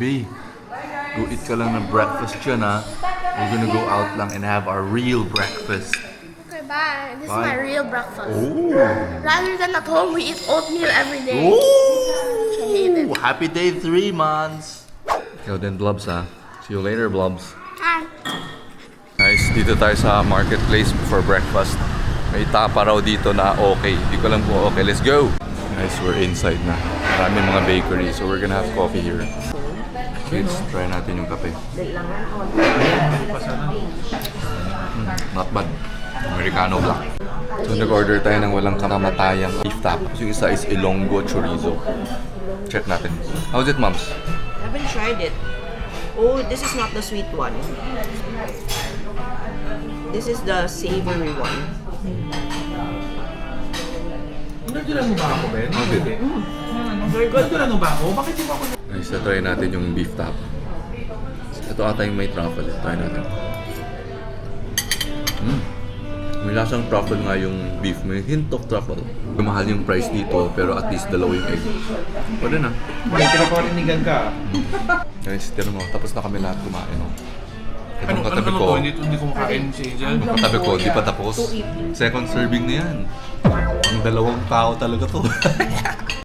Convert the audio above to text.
B, go eat ka lang ng breakfast dyan ha. We're gonna go out lang and have our real breakfast. Okay, bye. This Bye. is my real breakfast. Oh! Rather than at home, we eat oatmeal every day. Oh! Happy day 3 months! Ikaw din, Blobs ha. See you later, Blobs. Hi. Guys, dito tayo sa marketplace for breakfast. May tapa raw dito na okay. Hindi ko alam kung okay. Let's go! Guys, we're inside na. Maraming mga bakery. So we're gonna have coffee here. Kids, try natin yung kape. Not bad. Americano black. So nag-order tayo ng walang kamamatayang beef tacos. Yung isa is Ilonggo chorizo. Check natin. How's it, moms? I haven't tried it. Oh, this is not the sweet one. This is the savory one. Nagdulan mo ba ako, Ben? Okay. Very good. Nagdulan mo ba ako? Bakit di ba ako? Guys, try natin yung beef taco. Ito ata yung may truffle. Try natin. May lasang truffle nga yung beef. May hint of truffle. Mahal yung price dito, pero at least dalawa yung egg. Pwede na. May pinaparinigan ka. Guys, tira mo. Tapos na kami lahat kumain. No? Itong Ano katabi to? ko. Hindi kumakain si Angel. Yung katabi ko, di pa tapos. Second serving na yan. Ang dalawang tao talaga to.